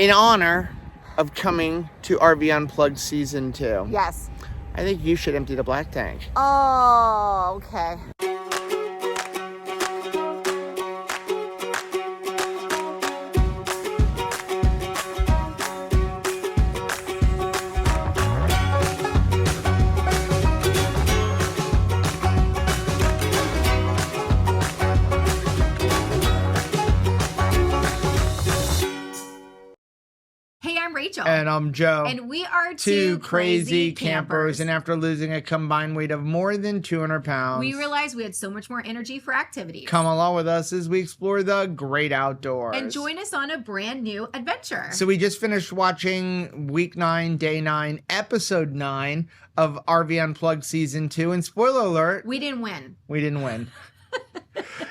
In honor of coming to RV Unplugged Season 2, Yes. I think you should empty the black tank. Oh, okay. Hey, I'm Rachel. And I'm Joe. And we are two crazy campers. And after losing a combined weight of more than 200 pounds, we realized we had so much more energy for activities. Come along with us as we explore the great outdoors. And join us on a brand new adventure. So we just finished watching week 9, day 9, episode 9 of RV Unplugged Season 2. And spoiler alert, we didn't win. We didn't win.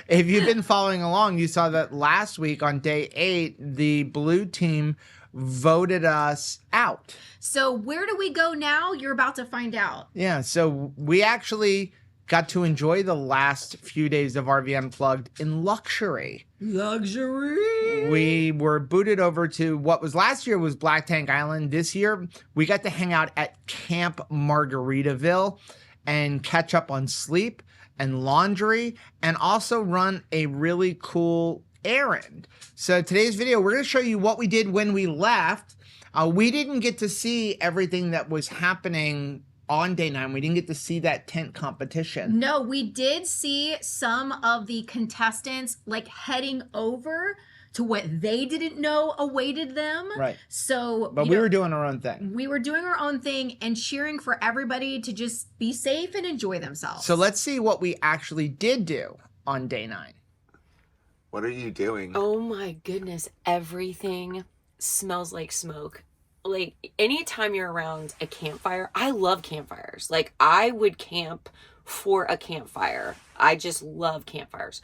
If you've been following along, you saw that last week on day 8, the blue team voted us out. So where do we go now? You're about to find out. Yeah, so we actually got to enjoy the last few days of RV Unplugged in luxury. Luxury. We were booted over to what was last year was Black Tank Island. This year, we got to hang out at Camp Margaritaville and catch up on sleep and laundry and also run a really cool errand. So today's video, we're going to show you what we did when we left. We didn't get to see everything that was happening on day 9. We didn't get to see that tent competition. No, we did see some of the contestants like heading over to what they didn't know awaited them. Right. So, but we were doing our own thing. We were doing our own thing and cheering for everybody to just be safe and enjoy themselves. So let's see what we actually did do on day 9. What are you doing? Oh my goodness, everything smells like smoke. Like, anytime you're around a campfire, I love campfires. Like, I would camp for a campfire. I just love campfires.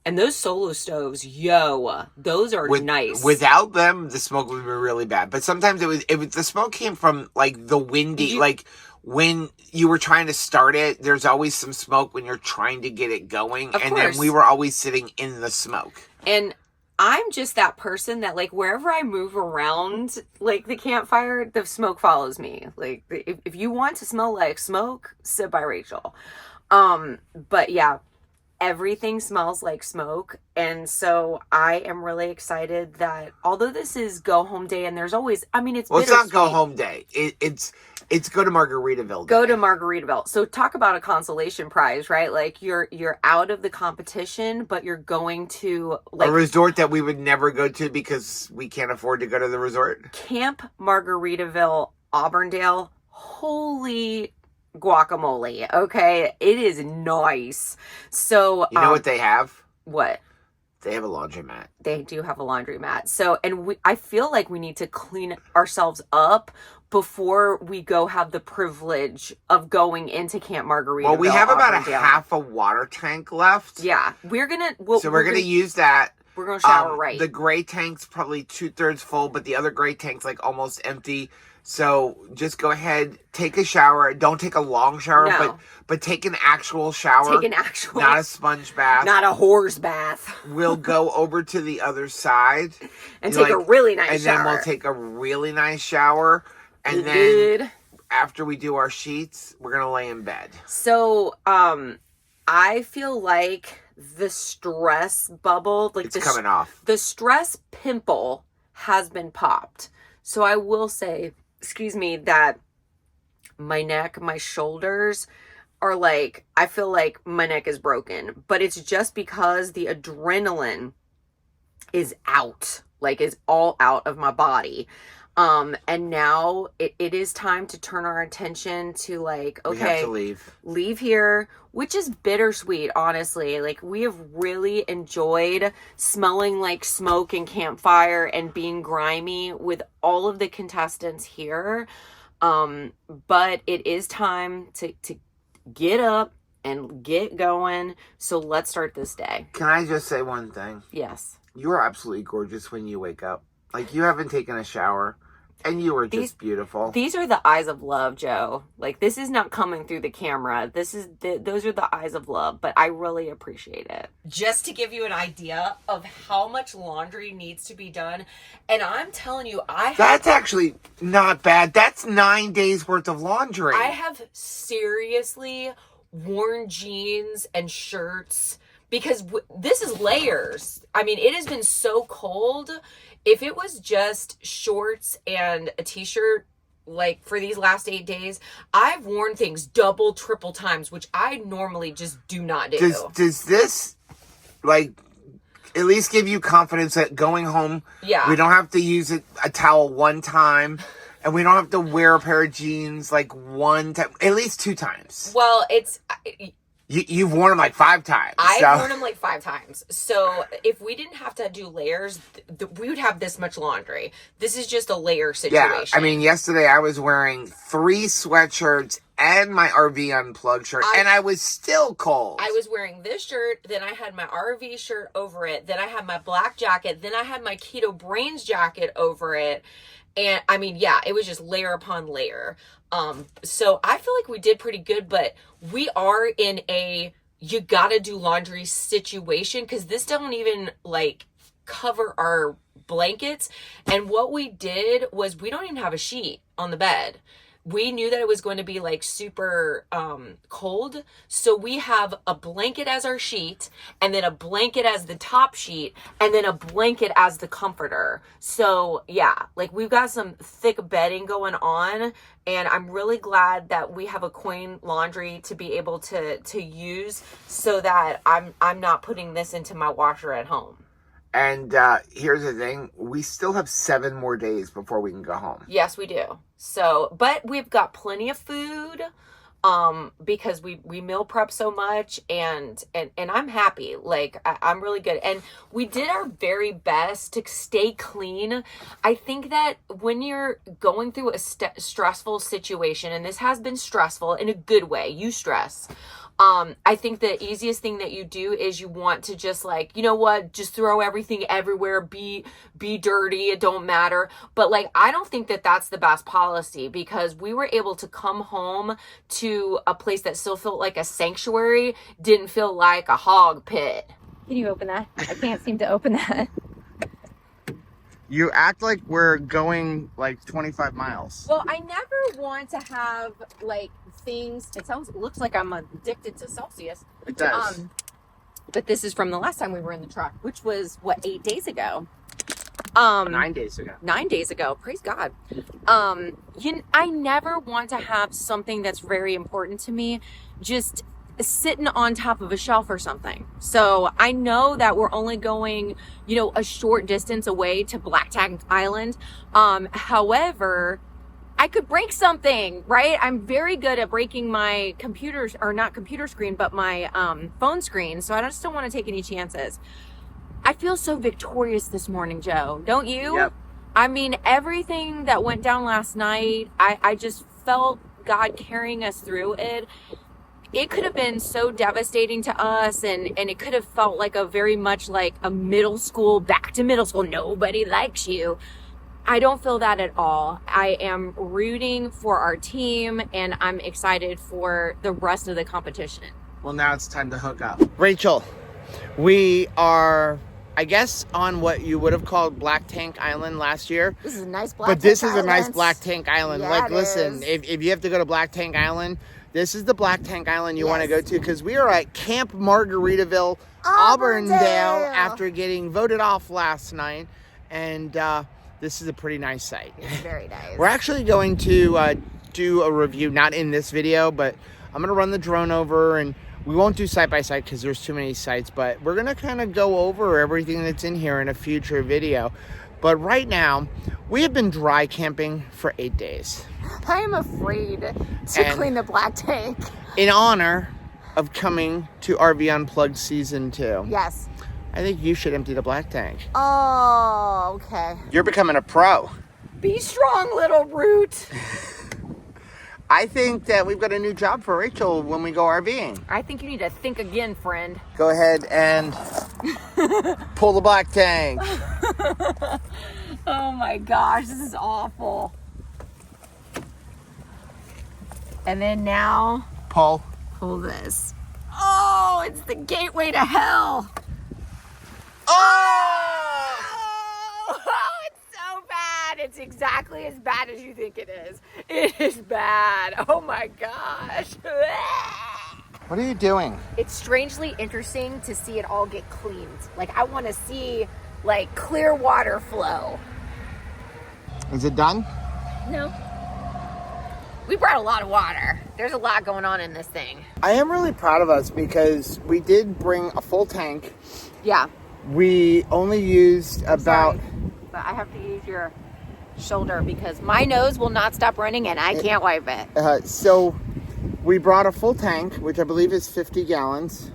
And those solo stoves, yo, those are nice. Without them, the smoke would be really bad. But sometimes the smoke came from, like, the windy, like, when you were trying to start it, there's always some smoke when you're trying to get it going. Of and course. Then we were always sitting in the smoke. And I'm just that person that, like, wherever I move around, like, the campfire, the smoke follows me. Like, if you want to smell like smoke, sit by Rachel. But yeah, everything smells like smoke. And so I am really excited that although this is go home day and there's always, I mean, it's not go home day. It's go to Margaritaville day. Go to Margaritaville. So talk about a consolation prize, right? Like you're out of the competition, but you're going to like a resort that we would never go to because we can't afford to go to the resort. Camp Margaritaville, Auburndale. Holy guacamole. Okay. It is nice. So you know what they have? What? They have a laundromat. They do have a laundromat. So, and I feel like we need to clean ourselves up before we go have the privilege of going into Camp Margaritaville. Well, we have about Auburndale. a half a water tank left. Yeah. We're going to... we're going to use that. We're going to shower right. The gray tank's probably 2/3 full, but the other gray tank's like almost empty. So just go ahead, take a shower. Don't take a long shower, No. but take an actual shower. Take an actual... Not a sponge bath. Not a horse bath. We'll go over to the other side. And take a really nice and shower. And then we'll take a really nice shower. And then after we do our sheets, we're going to lay in bed. So, I feel like the stress bubble, like it's coming off. The stress pimple has been popped. So I will say, that my neck, my shoulders are like, I feel like my neck is broken, but it's just because the adrenaline is out, like is all out of my body. And now it is time to turn our attention to like, okay, we have to leave here, which is bittersweet, honestly. Like we have really enjoyed smelling like smoke and campfire and being grimy with all of the contestants here. But it is time to get up and get going. So let's start this day. Can I just say one thing? Yes. You are absolutely gorgeous when you wake up. Like you haven't taken a shower And you were just beautiful. These are the eyes of love, Joe. Like, this is not coming through the camera. Those are the eyes of love, but I really appreciate it. Just to give you an idea of how much laundry needs to be done, and I'm telling you, That's actually not bad. That's 9 days worth of laundry. I have seriously worn jeans and shirts because this is layers. I mean, it has been so cold. If it was just shorts and a t-shirt, like for these last 8 days, I've worn things double, triple times, which I normally just do not do. Does this, like, at least give you confidence that going home, we don't have to use a towel one time, and we don't have to wear a pair of jeans like one time, at least 2 times? Well, You've worn them like 5 times. I've worn them like 5 times. So if we didn't have to do layers, we would have this much laundry. This is just a layer situation. Yeah, I mean, yesterday I was wearing 3 sweatshirts and my RV Unplugged shirt, and I was still cold. I was wearing this shirt, then I had my RV shirt over it, then I had my black jacket, then I had my Keto Brains jacket over it. And I mean, yeah, it was just layer upon layer. So I feel like we did pretty good, but we are in a you gotta do laundry situation because this doesn't even like cover our blankets. And what we did was we don't even have a sheet on the bed. We knew that it was going to be like super cold. So we have a blanket as our sheet, and then a blanket as the top sheet, and then a blanket as the comforter. So yeah, like we've got some thick bedding going on, and I'm really glad that we have a coin laundry to be able to use so that I'm not putting this into my washer at home. And here's the thing. We still have 7 more days before we can go home. Yes, we do. So, but we've got plenty of food because we meal prep so much and I'm happy. Like, I'm really good. And we did our very best to stay clean. I think that when you're going through a stressful situation, and this has been stressful in a good way, you stress. I think the easiest thing that you do is you want to just like, you know what, just throw everything everywhere, be dirty, it don't matter. But like, I don't think that that's the best policy because we were able to come home to a place that still felt like a sanctuary, didn't feel like a hog pit. Can you open that? I can't seem to open that. You act like we're going like 25 miles. Well, I never want to have like things. It looks like I'm addicted to Celsius. It does. But this is from the last time we were in the truck, which was what, 8 days ago. 9 days ago. 9 days ago. Praise God. I never want to have something that's very important to me just sitting on top of a shelf or something. So I know that we're only going, a short distance away to Black Tank Island. However, I could break something, right? I'm very good at breaking my computers, or not computer screen, but my phone screen. So I just don't want to take any chances. I feel so victorious this morning, Joe. Don't you? Yep. I mean, everything that went down last night, I just felt God carrying us through it. It could have been so devastating to us, and it could have felt like a very much like a back to middle school. Nobody likes you. I don't feel that at all. I am rooting for our team, and I'm excited for the rest of the competition. Well, now it's time to hook up. Rachel, we are, I guess, on what you would have called Black Tank Island last year. This is a nice Black Tank Island. But this is a nice Black Tank Island. Yeah, like, listen, if you have to go to Black Tank Island, this is the Black Tank Island you want to go to, because we are at Camp Margaritaville, Auburndale, after getting voted off last night. And this is a pretty nice site. It's very nice. We're actually going to do a review, not in this video, but I'm going to run the drone over, and we won't do site by site because there's too many sites, but we're going to kind of go over everything that's in here in a future video. But right now, we have been dry camping for 8 days. I am afraid to clean the Black Tank. In honor of coming to RV Unplugged Season 2. Yes. I think you should empty the Black Tank. Oh, okay. You're becoming a pro. Be strong, little root. I think that we've got a new job for Rachel when we go RVing. I think you need to think again, friend. Go ahead and pull the Black Tank. Oh my gosh, this is awful. And then now, Pull this. Oh, it's the gateway to hell. Oh! Oh, it's so bad. It's exactly as bad as you think it is. It is bad. Oh my gosh. What are you doing? It's strangely interesting to see it all get cleaned. Like, I want to see, like, clear water flow. Is it done? No. We brought a lot of water. There's a lot going on in this thing. I am really proud of us because we did bring a full tank. Yeah. We only used about... Sorry, but I have to use your shoulder because my nose will not stop running and I can't wipe it. So we brought a full tank, which I believe is 50 gallons.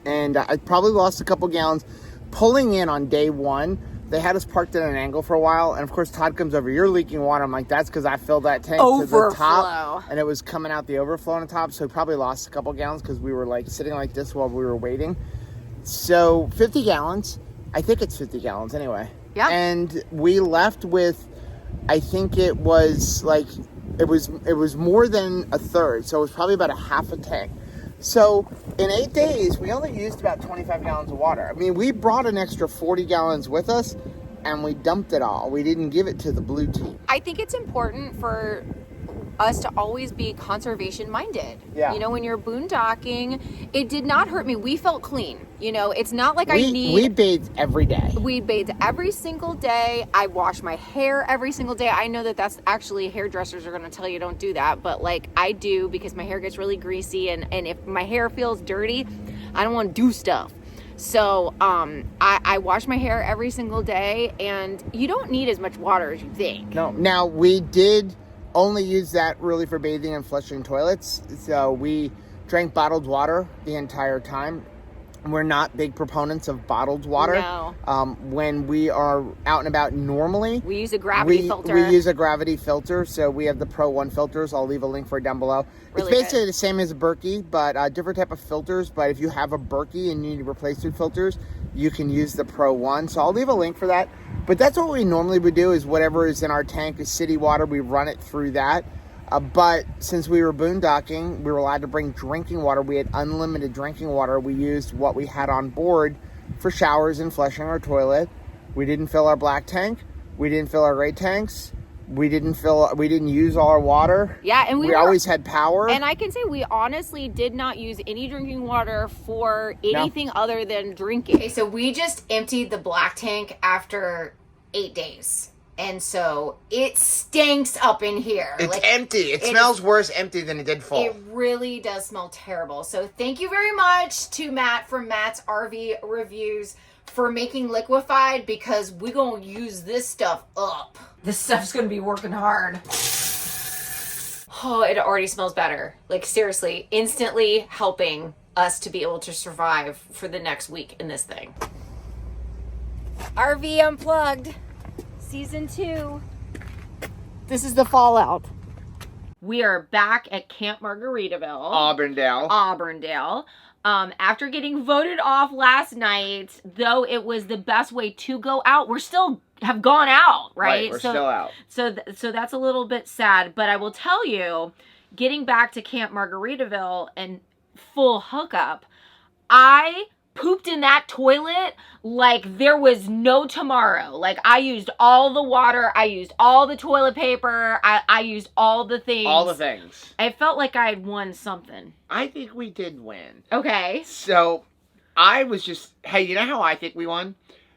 And I probably lost a couple gallons. Pulling in on day one, they had us parked at an angle for a while. And of course, Todd comes over, you're leaking water. I'm like, that's because I filled that tank to the top. And it was coming out the overflow on the top. So we probably lost a couple gallons because we were like sitting like this while we were waiting. So 50 gallons. I think it's 50 gallons anyway. Yeah. And we left with, I think it was like, it was more than a third. So it was probably about a half a tank. So in 8 days, we only used about 25 gallons of water. I mean, we brought an extra 40 gallons with us and we dumped it all. We didn't give it to the blue team. I think it's important for us to always be conservation minded. Yeah. You know, when you're boondocking, it did not hurt me. We felt clean. You know, it's not like we bathed every day. We bathed every single day. I wash my hair every single day. I know that that's actually hairdressers are going to tell you don't do that, but like I do because my hair gets really greasy and if my hair feels dirty, I don't want to do stuff. So I wash my hair every single day and you don't need as much water as you think. No. Now we did only use that really for bathing and flushing toilets. So we drank bottled water the entire time. We're not big proponents of bottled water. No. When we are out and about normally, we use a gravity filter. We use a gravity filter. So we have the Pro 1 filters. I'll leave a link for it down below. Really it's basically good. The same as a Berkey, but different type of filters. But if you have a Berkey and you need replacement filters, you can use the Pro 1. So I'll leave a link for that. But that's what we normally would do is whatever is in our tank is city water. We run it through that. But since we were boondocking, we were allowed to bring drinking water. We had unlimited drinking water. We used what we had on board for showers and flushing our toilet. We didn't fill our black tank. We didn't fill our gray tanks. We didn't use all our water. Yeah, and we always had power. And I can say we honestly did not use any drinking water for anything other than drinking. Okay, so we just emptied the black tank after 8 days. And so it stinks up in here. It's empty. It smells worse empty than it did full. It really does smell terrible. So thank you very much to Matt from Matt's RV Reviews for making liquefied because we're going to use this stuff up. This stuff's going to be working hard. Oh, it already smells better. Like seriously, instantly helping us to be able to survive for the next week in this thing. RV Unplugged. Season 2. This is the fallout. We are back at Camp Margaritaville. Auburndale. After getting voted off last night, though it was the best way to go out, we're still have gone out, right? We're still out. So that's a little bit sad. But I will tell you, getting back to Camp Margaritaville and full hookup, I pooped in that toilet like there was no tomorrow. Like I used all the water, I used all the toilet paper, I used all the things. All the things. I felt like I had won something. I think we did win. Okay. So I was just, hey, you know how I think we won?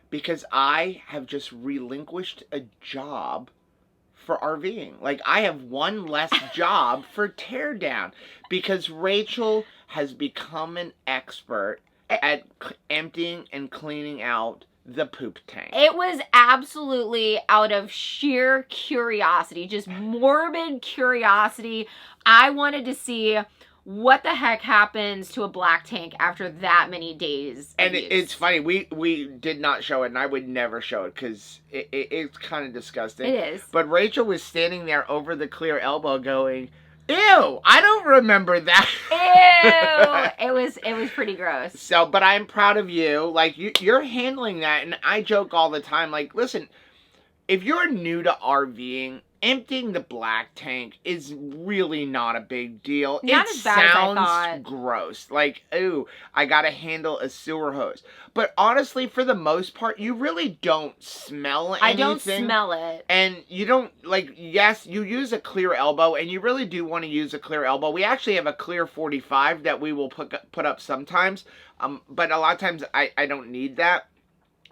Because I have just relinquished a job for RVing. Like I have one less job for teardown because Rachel has become an expert at emptying and cleaning out the poop tank. It was absolutely out of sheer curiosity, just morbid curiosity. I wanted to see what the heck happens to a black tank after that many days. And it's funny, we did not show it, and I would never show it because it's kind of disgusting. It is. But Rachel was standing there over the clear elbow going, ew, I don't remember that. Ew. It was pretty gross. So, but I'm proud of you. Like, you're handling that. And I joke all the time. Like, listen, if you're new to RVing, emptying the black tank is really not a big deal. Not it as bad as I sounds thought. gross. Like, ooh, I gotta handle a sewer hose. But honestly, for the most part, you really don't smell anything. I don't smell it. And you don't, like, yes, you use a clear elbow, and you really do want to use a clear elbow. We actually have a clear 45 that we will put up sometimes. But a lot of times, I don't need that.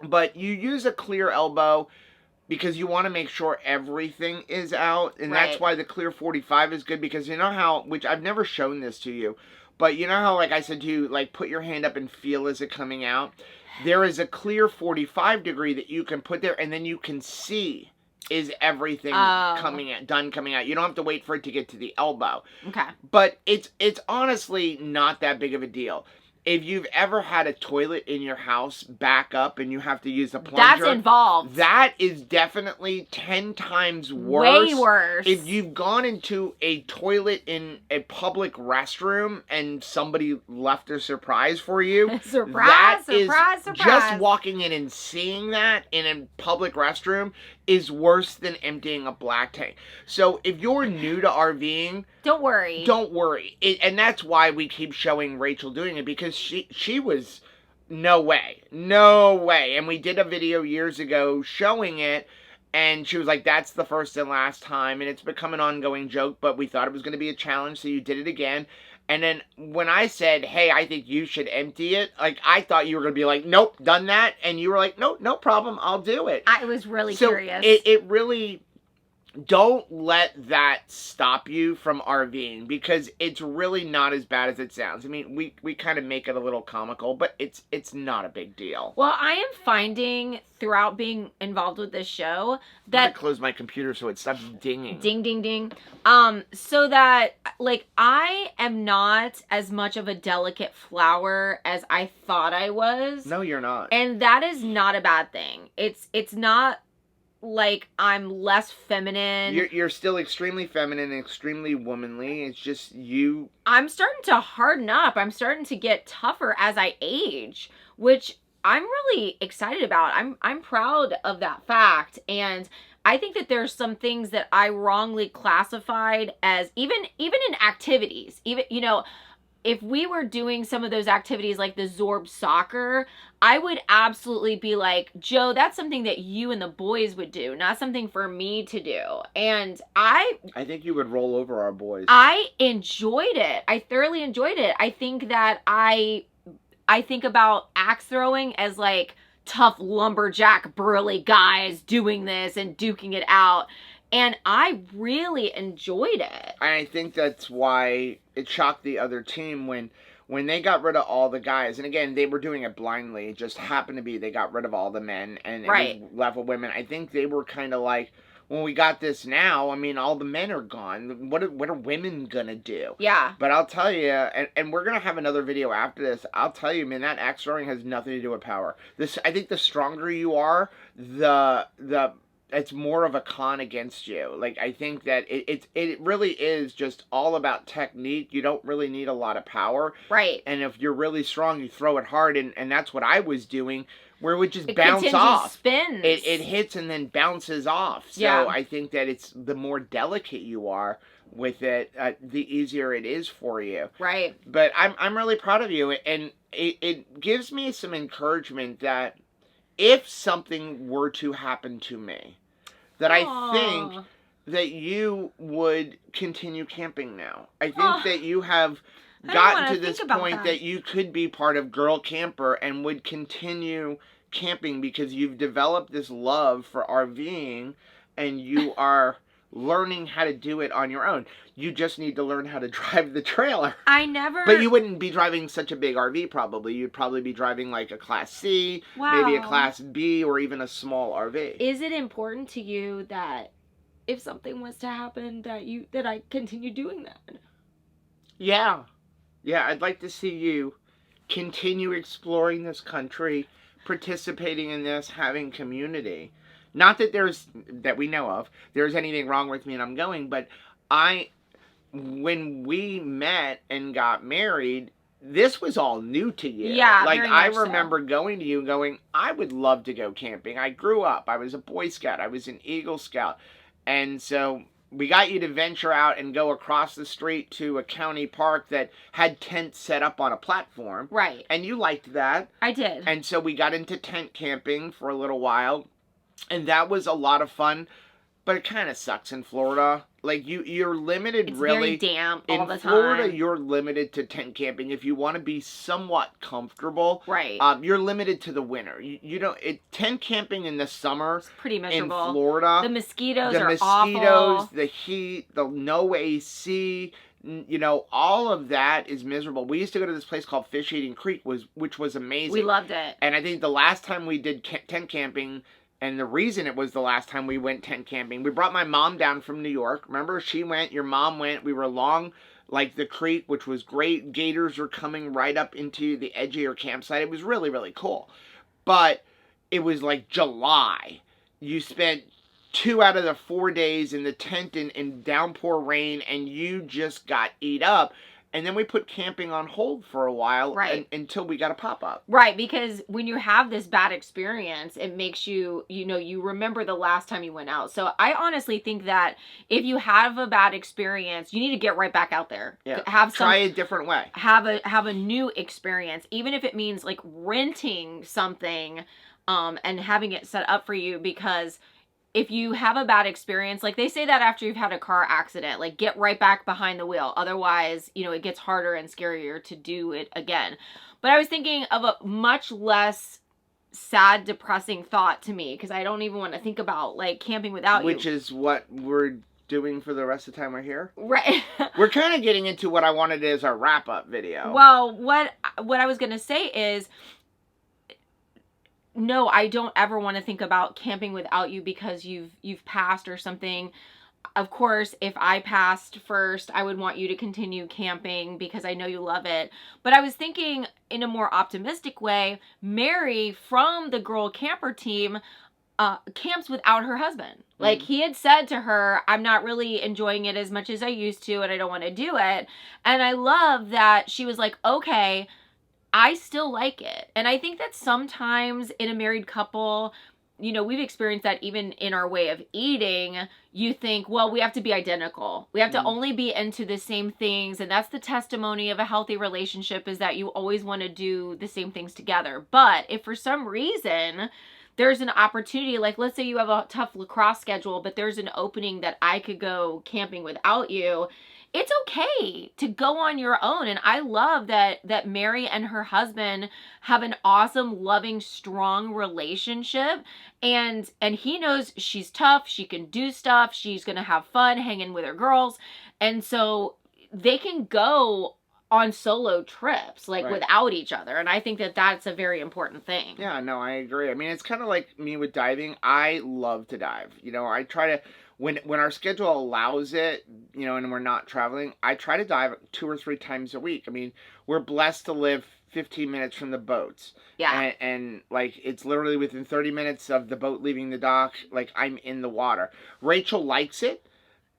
But you use a clear elbow because you want to make sure everything is out. And that's why the clear 45 is good, because you know how, which I've never shown this to you, but you know how, like I said to you, like, put your hand up and feel as it coming out? There is a clear 45 degree that you can put there, and then you can see, is everything coming out. You don't have to wait for it to get to the elbow. Okay. But it's honestly not that big of a deal. If you've ever had a toilet in your house back up and you have to use a plunger, that's involved. That is definitely 10 times worse. Way worse. If you've gone into a toilet in a public restroom and somebody left a surprise for you, surprise. Just walking in and seeing that in a public restroom is worse than emptying a black tank. So if you're new to RVing, don't worry. And that's why we keep showing Rachel doing it, because she was no way. And we did a video years ago showing it, and she was like, that's the first and last time, and it's become an ongoing joke, but we thought it was going to be a challenge, so you did it again. And then when I said, hey, I think you should empty it, like, I thought you were going to be like, nope, done that. And you were like, no problem, I'll do it. I was really curious. It really, don't let that stop you from RVing, because it's really not as bad as it sounds. I mean, we kind of make it a little comical, but it's not a big deal. Well, I am finding throughout being involved with this show that... I'm going to close my computer so it stops dinging. Ding, ding, ding. So that, like, I am not as much of a delicate flower as I thought I was. No, you're not. And that is not a bad thing. It's not like I'm less feminine. You're still extremely feminine and extremely womanly. It's just you... I'm starting to harden up. I'm starting to get tougher as I age, which I'm really excited about. I'm proud of that fact. And I think that there's some things that I wrongly classified as even in activities. Even, you know, if we were doing some of those activities like the Zorb soccer, I would absolutely be like, Joe, that's something that you and the boys would do, not something for me to do. And I think you would roll over our boys. I enjoyed it. I thoroughly enjoyed it. I think that I think about axe throwing as like tough lumberjack burly guys doing this and duking it out. And I really enjoyed it. I think that's why it shocked the other team when they got rid of all the guys. And again, they were doing it blindly. It just happened to be they got rid of all the men and it was left with women. I think they were kind of like, when we got this now, I mean, all the men are gone. What are women gonna do? Yeah. But I'll tell you, and we're gonna have another video after this. I'll tell you, man, that axe throwing has nothing to do with power. I think the stronger you are, it's more of a con against you. Like, I think that it really is just all about technique. You don't really need a lot of power. Right. And if you're really strong, you throw it hard, and that's what I was doing, where it would just bounce off. Spins. It hits and then bounces off. So yeah. I think that it's the more delicate you are with it, the easier it is for you. Right. But I'm really proud of you, and it gives me some encouragement that if something were to happen to me, that I think that you would continue camping now. I think that you have gotten to this point that you could be part of Girl Camper and would continue camping because you've developed this love for RVing and you are learning how to do it on your own. You just need to learn how to drive the trailer. But you wouldn't be driving such a big RV probably. You'd probably be driving like a Class C, maybe a Class B, or even a small RV. Is it important to you that if something was to happen that I continue doing that? Yeah. Yeah, I'd like to see you continue exploring this country, participating in this, having community. Not that that we know of, there's anything wrong with me and I'm going, but when we met and got married, this was all new to you. Yeah, like very I much so. remember going to you and going, I would love to go camping. I grew up. I was a Boy Scout. I was an Eagle Scout. And so we got you to venture out and go across the street to a county park that had tents set up on a platform. Right. And you liked that. I did. And so we got into tent camping for a little while. And that was a lot of fun. But it kind of sucks in Florida. Like, you're limited, it's really. It's very damp all the time. In Florida, you're limited to tent camping. If you want to be somewhat comfortable, right? You're limited to the winter. You don't. Tent camping in the summer, it's pretty miserable. In Florida, the mosquitoes are awful. The heat, the no AC. You know, all of that is miserable. We used to go to this place called Fish Eating Creek, which was amazing. We loved it. And I think the last time we did tent camping. And the reason it was the last time we went tent camping, we brought my mom down from New York. Remember, she went, your mom went. We were along, like, the creek, which was great. Gators were coming right up into the edge of your campsite. It was really, really cool. But it was, like, July. You spent 2 out of the 4 days in the tent in downpour rain, and you just got eat up. And then we put camping on hold for a while, right? Until we got a pop-up. Right, because when you have this bad experience, it makes you, you remember the last time you went out. So I honestly think that if you have a bad experience, you need to get right back out there. Yeah. Try a different way. Have a new experience, even if it means like renting something, and having it set up for you, because if you have a bad experience, like they say that after you've had a car accident, like get right back behind the wheel. Otherwise, it gets harder and scarier to do it again. But I was thinking of a much less sad, depressing thought to me, because I don't even want to think about like camping without you. Which is what we're doing for the rest of the time we're here. Right. We're kind of getting into what I wanted as our wrap-up video. Well, what I was going to say is, no, I don't ever want to think about camping without you because you've passed or something. Of course, if I passed first, I would want you to continue camping because I know you love it. But I was thinking in a more optimistic way, Mary from the Girl Camper team camps without her husband. Like, he had said to her, I'm not really enjoying it as much as I used to, and I don't want to do it. And I love that she was like, okay, I still like it. And I think that sometimes in a married couple, we've experienced that even in our way of eating. You think, well, we have to be identical. We have to only be into the same things. And that's the testimony of a healthy relationship, is that you always want to do the same things together. But if for some reason there's an opportunity, like let's say you have a tough lacrosse schedule, but there's an opening that I could go camping without you, it's okay to go on your own. And I love that Mary and her husband have an awesome, loving, strong relationship. And he knows she's tough. She can do stuff. She's going to have fun hanging with her girls. And so they can go on solo trips, like without each other. And I think that that's a very important thing. Yeah, no, I agree. I mean, it's kind of like me with diving. I love to dive. I try to, when our schedule allows it, and we're not traveling, I try to dive 2 or 3 times a week. I mean, we're blessed to live 15 minutes from the boats. Yeah. And like, it's literally within 30 minutes of the boat leaving the dock, like, I'm in the water. Rachel likes it,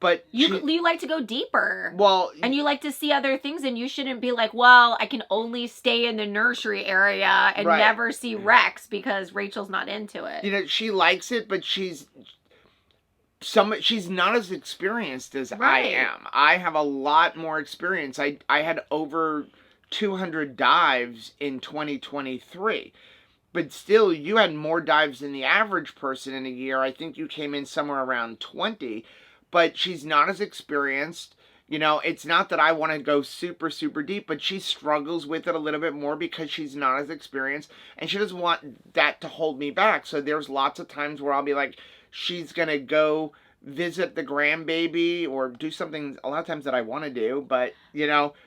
but you like to go deeper. Well, and you like to see other things, and you shouldn't be like, well, I can only stay in the nursery area and never see Rex because Rachel's not into it. She likes it, but she's not as experienced as I am. I have a lot more experience. I had over 200 dives in 2023. But still, you had more dives than the average person in a year. I think you came in somewhere around 20. But she's not as experienced. It's not that I want to go super, super deep, but she struggles with it a little bit more because she's not as experienced. And she doesn't want that to hold me back. So there's lots of times where I'll be like, she's going to go visit the grandbaby or do something a lot of times that I want to do, but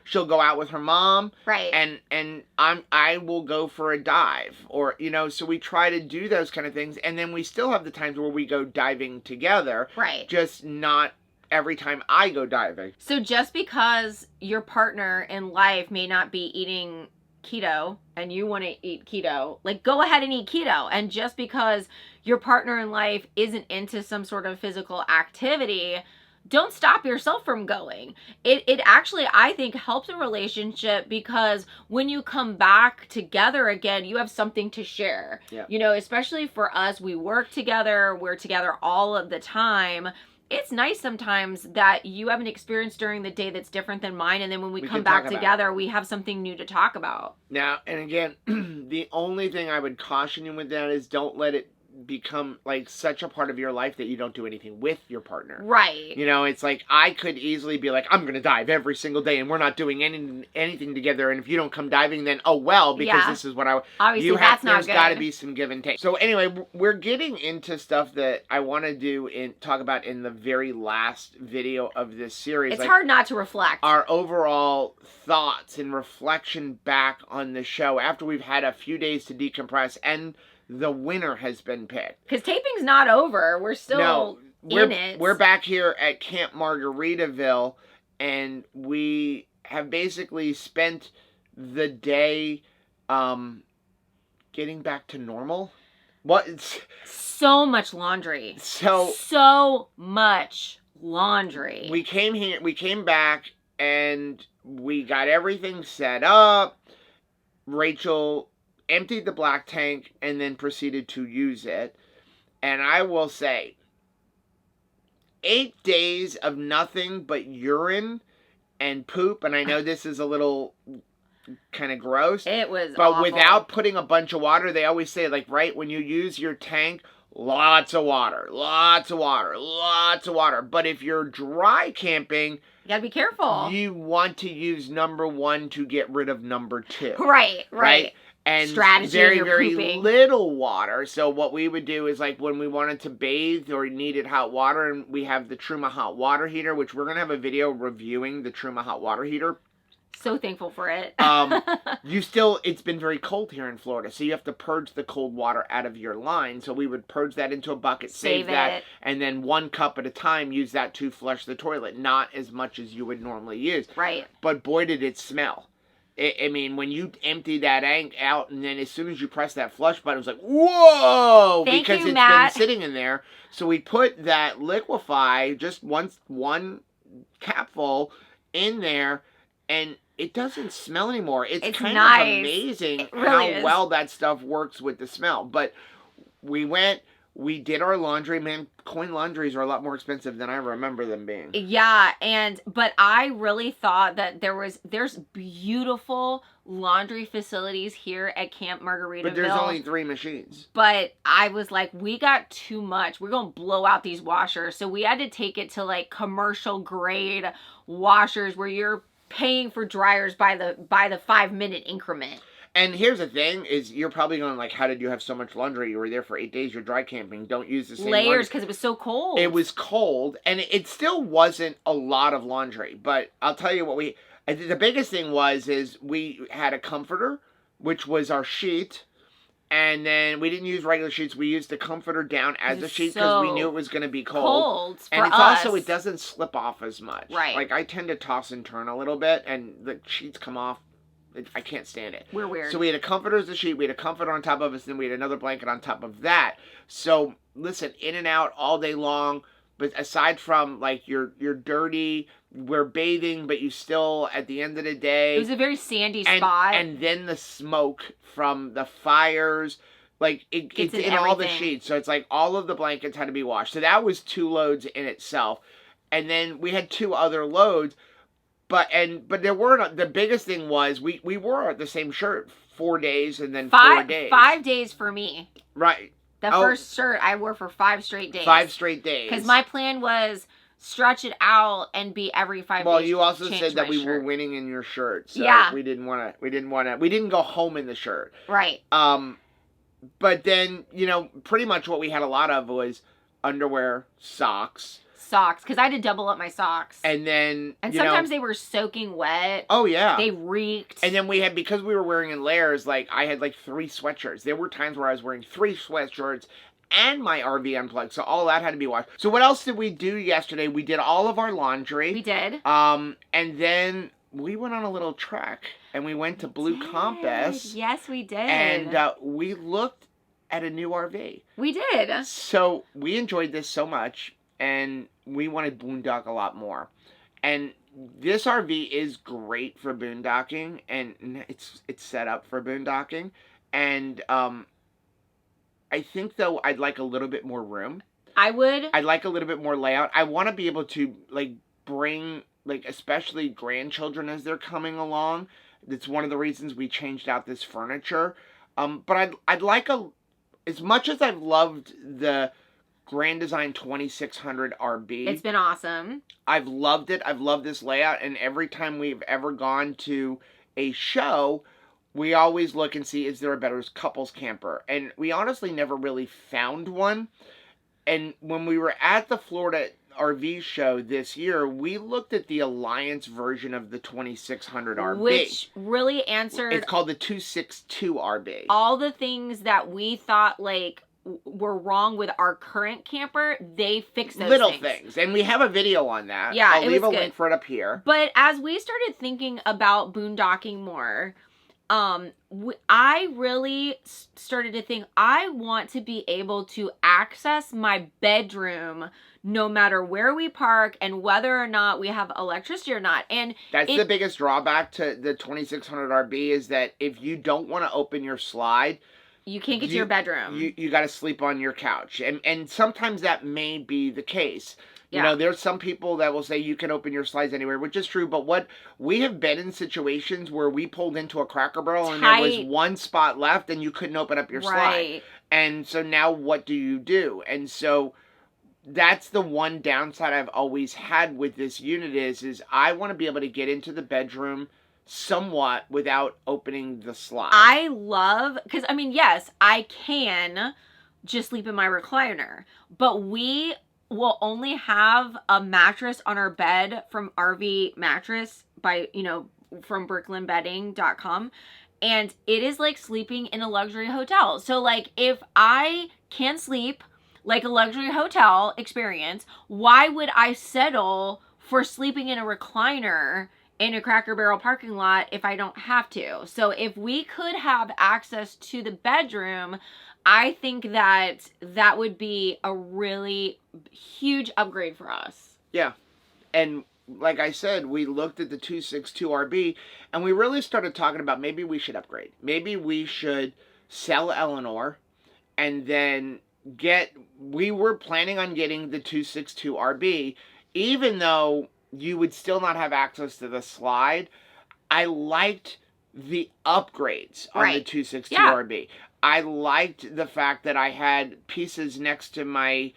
she'll go out with her mom, right? And I will go for a dive, or so we try to do those kind of things, and then we still have the times where we go diving together, right? Just not every time I go diving. So just because your partner in life may not be eating keto and you want to eat keto, like, go ahead and eat keto. And just because your partner in life isn't into some sort of physical activity don't stop yourself from going. It actually, I think, helps a relationship because when you come back together again, you have something to share. Yeah. You know, especially for us, we work together, we're together all of the time. It's nice sometimes that you have an experience during the day that's different than mine, and then when we come back together, we have something new to talk about. Now, and again, the only thing I would caution you with that is don't let it become like such a part of your life that you don't do anything with your partner. Right. You know, it's like I could easily be like, I'm going to dive every single day and we're not doing anything together. And if you don't come diving, then oh well, because this is what obviously that's not good. There's got to be some give and take. So anyway, we're getting into stuff that I want to do and talk about in the very last video of this series. It's like, hard not to reflect. Our overall thoughts and reflection back on the show after we've had a few days to decompress and the winner has been picked. Because taping's not over. We're still in it. We're back here at Camp Margaritaville, and we have basically spent the day getting back to normal. So much laundry. So much laundry. We came back, and we got everything set up. Rachel emptied the black tank and then proceeded to use it. And I will say, 8 days of nothing but urine and poop. And I know this is a little kind of gross. It was But awful. Without putting a bunch of water, they always say, like, right, when you use your tank, lots of water, lots of water, lots of water. But if you're dry camping, you gotta be careful. You want to use number 1 to get rid of number 2. Right. And strategy very little water. So what we would do is like when we wanted to bathe or needed hot water, and we have the Truma hot water heater, which we're going to have a video reviewing the Truma hot water heater. So thankful for it. It's been very cold here in Florida, so you have to purge the cold water out of your line. So we would purge that into a bucket, save that, and then 1 cup at a time use that to flush the toilet. Not as much as you would normally use. Right. But boy, did it smell. I mean, when you empty that out, and then as soon as you press that flush button, it was like, whoa! Because it's been sitting in there. So we put that liquefy, just one capful in there, and it doesn't smell anymore. It's kind of amazing how well that stuff works with the smell. But we did our laundry. Man, coin laundries are a lot more expensive than I remember them being. Yeah, but I really thought that there's beautiful laundry facilities here at Camp Margaritaville. But there's only 3 machines. But I was like, we got too much. We're going to blow out these washers. So we had to take it to like commercial grade washers where you're paying for dryers by the 5-minute increment. And here's the thing, is you're probably going like, how did you have so much laundry? You were there for 8 days, you're dry camping. Don't use the same layers because it was so cold. It was cold, and it still wasn't a lot of laundry. But I'll tell you what the biggest thing is we had a comforter, which was our sheet. And then we didn't use regular sheets. We used the comforter down as a sheet because we knew it was going to be cold. And it's also, it doesn't slip off as much. Right. Like I tend to toss and turn a little bit, and the sheets come off. I can't stand it. We're weird. So we had a comforter as a sheet. We had a comforter on top of us. Then we had another blanket on top of that. So listen, in and out all day long. But aside from like you're dirty, we're bathing, but you still at the end of the day. It was a very sandy spot. And then the smoke from the fires. Like it's in all the sheets. So it's like all of the blankets had to be washed. So that was 2 loads in itself. And then we had 2 other loads. But there weren't. The biggest thing was we wore the same shirt 4 days and then 4 days. 5 days for me. Right. The first shirt I wore for 5 straight days. 5 straight days. Because my plan was stretch it out and be every 5 days. Well, you also said that we were winning in your shirt, so we didn't want to. We didn't go home in the shirt. Right. But then pretty much what we had a lot of was underwear, socks, because I had to double up my socks. And then sometimes they were soaking wet. Oh yeah. They reeked. And then we had, because we were wearing in layers, like I had like 3 sweatshirts. There were times where I was wearing 3 sweatshirts and my RV Unplugged. So all that had to be washed. So what else did we do yesterday? We did all of our laundry. We did. And then we went on a little trek and we went to Blue Compass. Yes, we did. And we looked at a new RV. We did. So we enjoyed this so much. and we wanted boondock a lot more. And this RV is great for boondocking, and it's set up for boondocking. And I think, though, I'd like a little bit more room. I'd like a little bit more layout. I want to be able to, like, bring, like, especially grandchildren as they're coming along. That's one of the reasons we changed out this furniture. But I'd like as much as I've loved the Grand Design 2600 RB. It's been awesome. I've loved it. I've loved this layout. And every time we've ever gone to a show, we always look and see, is there a better couples camper? And we honestly never really found one. And when we were at the Florida RV show this year, we looked at the Alliance version of the 2600 RV. Which really answered... It's called the 262 RB. All the things that we thought, like, were wrong with our current camper, they fixed those little things. And we have a video on that. Yeah, I'll leave a link for it up here. But as we started thinking about boondocking more, I really started to think I want to be able to access my bedroom no matter where we park and whether or not we have electricity or not. And that's the biggest drawback to the 2600 RB is that if you don't want to open your slide, you can't get to your bedroom. You got to sleep on your couch. And sometimes that may be the case. You know, there's some people that will say you can open your slides anywhere, which is true. But what we have been in situations where we pulled into a Cracker Barrel and there was one spot left and you couldn't open up your slide. And so now what do you do? And so that's the one downside I've always had with this unit is I want to be able to get into the bedroom somewhat without opening the slide. I love, because I mean, yes, I can just sleep in my recliner, but we will only have a mattress on our bed from RV Mattress by, from brooklynbedding.com. And it is like sleeping in a luxury hotel. So like if I can sleep like a luxury hotel experience, why would I settle for sleeping in a recliner in a Cracker Barrel parking lot if I don't have to? So if we could have access to the bedroom, I think that would be a really huge upgrade for us. Yeah. And like I said, we looked at the 262 RB and we really started talking about maybe we should upgrade. Maybe we should sell Eleanor and then we were planning on getting the 262 RB, even though you would still not have access to the slide. I liked the upgrades on the 262 RB. I liked the fact that I had pieces next to my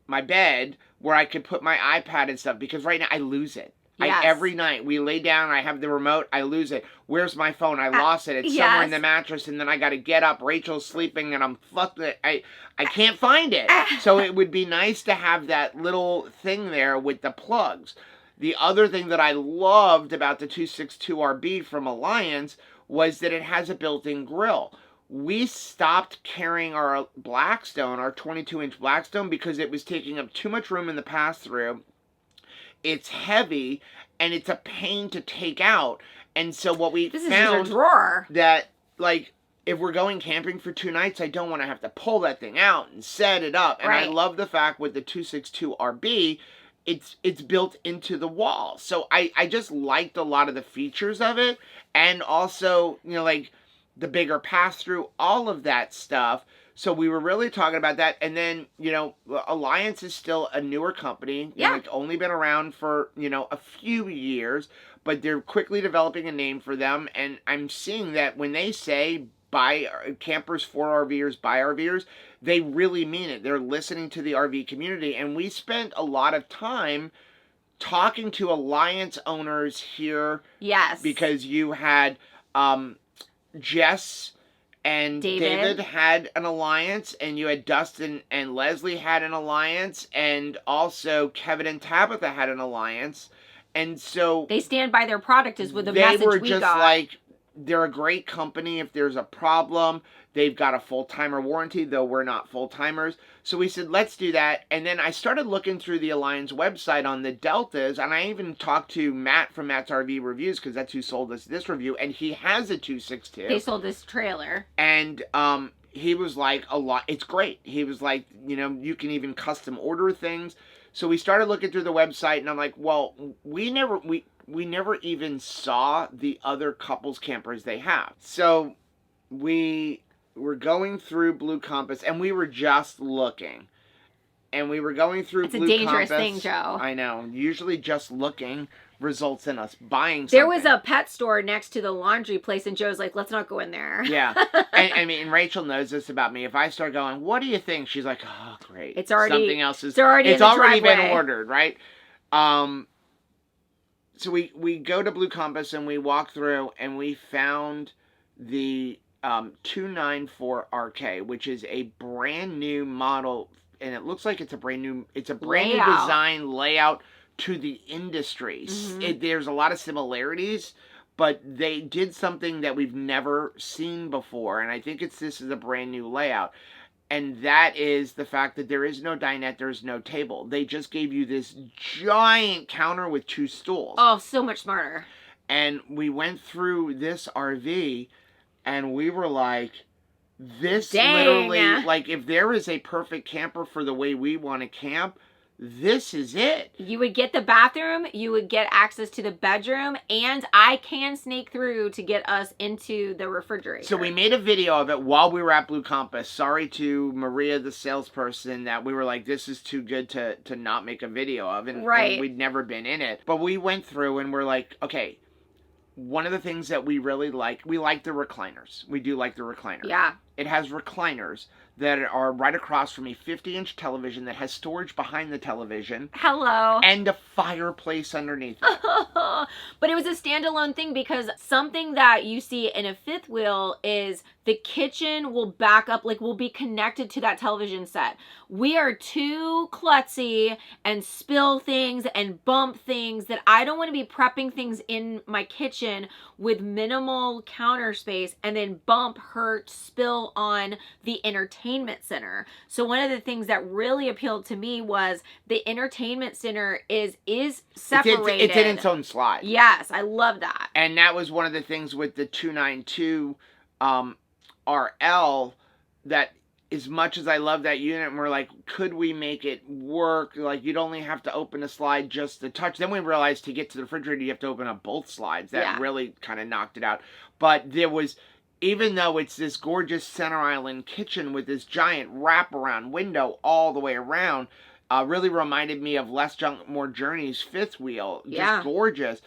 bed where I could put my iPad and stuff, because right now I lose it. Yes. Every night we lay down, I have the remote, I lose it. Where's my phone? I lost it. It's somewhere in the mattress, and then I got to get up. Rachel's sleeping, and I'm fucked. I can't find it. So it would be nice to have that little thing there with the plugs. The other thing that I loved about the 262 RB from Alliance was that it has a built-in grill. We stopped carrying our Blackstone, our 22-inch Blackstone, because it was taking up too much room in the pass-through. It's heavy, and it's a pain to take out. And so what we found is a drawer. That, like, if we're going camping for 2 nights, I don't want to have to pull that thing out and set it up. And I love the fact with the 262 RB, it's built into the wall. So I just liked a lot of the features of it. And also, like the bigger pass-through, all of that stuff. So we were really talking about that. And then, Alliance is still a newer company. It's only been around for, a few years. But they're quickly developing a name for them. And I'm seeing that when they say buy campers for RVers, buy RVers, they really mean it. They're listening to the RV community. And we spent a lot of time talking to Alliance owners here. Yes. Because you had Jess and David had an Alliance, and you had Dustin and Leslie had an Alliance, and also Kevin and Tabitha had an Alliance. And so they stand by their product is with the message we got. They were just like, they're a great company. If there's a problem, they've got a full-timer warranty, though we're not full-timers. So we said, let's do that. And then I started looking through the Alliance website on the Deltas, and I even talked to Matt from Matt's RV Reviews, because that's who sold us this review, and he has a 262. They sold this trailer. And he was like, it's great. He was like, you can even custom order things. So we started looking through the website, and I'm like, well, we never even saw the other couples campers they have. So we were going through Blue Compass, and we were just looking. And we were going through Blue Compass. It's a dangerous thing, Joe. I know. Usually just looking results in us buying something. There was a pet store next to the laundry place, and Joe's like, let's not go in there. Yeah. and Rachel knows this about me. If I start going, what do you think? She's like, oh, great. It's already, something else is, it's already been ordered, right? So we go to Blue Compass, and we walk through, and we found the 294RK, which is a brand new model, and it looks like it's a brand new design layout to the industry. Mm-hmm. There's a lot of similarities, but they did something that we've never seen before, and I think this is a brand new layout. And that is the fact that there is no dinette, there's no table. They just gave you this giant counter with 2 stools. Oh, so much smarter. And we went through this RV, and we were like, this literally, like, if there is a perfect camper for the way we want to camp, this is it. You would get the bathroom, you would get access to the bedroom, and I can snake through to get us into the refrigerator. So we made a video of it while we were at Blue Compass. Sorry to Maria, the salesperson, that we were like, this is too good to not make a video of, and we'd never been in it. But we went through, and we're like, okay, one of the things that we really like, we like the recliners. We do like the recliners. Yeah. It has recliners that are right across from a 50-inch television that has storage behind the television. Hello. And a fireplace underneath it. But it was a standalone thing, because something that you see in a fifth wheel is the kitchen will back up, like, will be connected to that television set. We are too klutzy and spill things and bump things that I don't want to be prepping things in my kitchen with minimal counter space and then bump, hurt, spill on the entertainment center. So one of the things that really appealed to me was the entertainment center is separated. It's in its own slide. Yes, I love that. And that was one of the things with the 292 RL, that as much as I love that unit, and we're like, could we make it work? Like, you'd only have to open a slide just a touch. Then we realized to get to the refrigerator, you have to open up both slides. That really kind of knocked it out. But there was, even though it's this gorgeous center island kitchen with this giant wraparound window all the way around, really reminded me of Less Junk, More Journeys fifth wheel. Just gorgeous.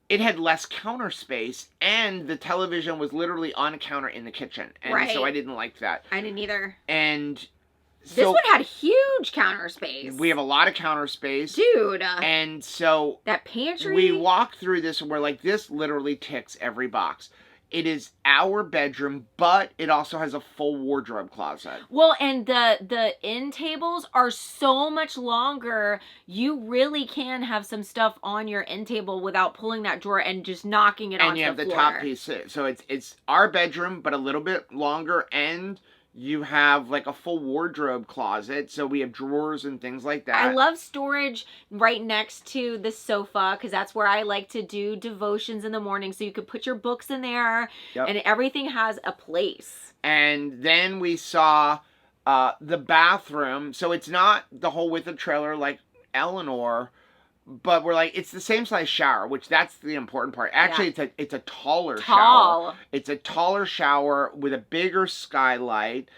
It had less counter space, and the television was literally on a counter in the kitchen. And so I didn't like that. I didn't either. And so this one had huge counter space. We have a lot of counter space. Dude. And so that pantry. We walked through this, and we're like, this literally ticks every box. It is our bedroom, but it also has a full wardrobe closet. Well, and the end tables are so much longer. You really can have some stuff on your end table without pulling that drawer and just knocking it onto the floor. And you have the top piece. So it's our bedroom, but a little bit longer, and you have like a full wardrobe closet, so we have drawers and things like that. I love storage right next to the sofa, because that's where I like to do devotions in the morning, so you could put your books in there, and everything has a place. And then we saw the bathroom, so it's not the whole width of trailer like Eleanor, but we're like, it's the same size shower, which that's the important part. Actually, it's a taller shower. It's a taller shower with a bigger skylight,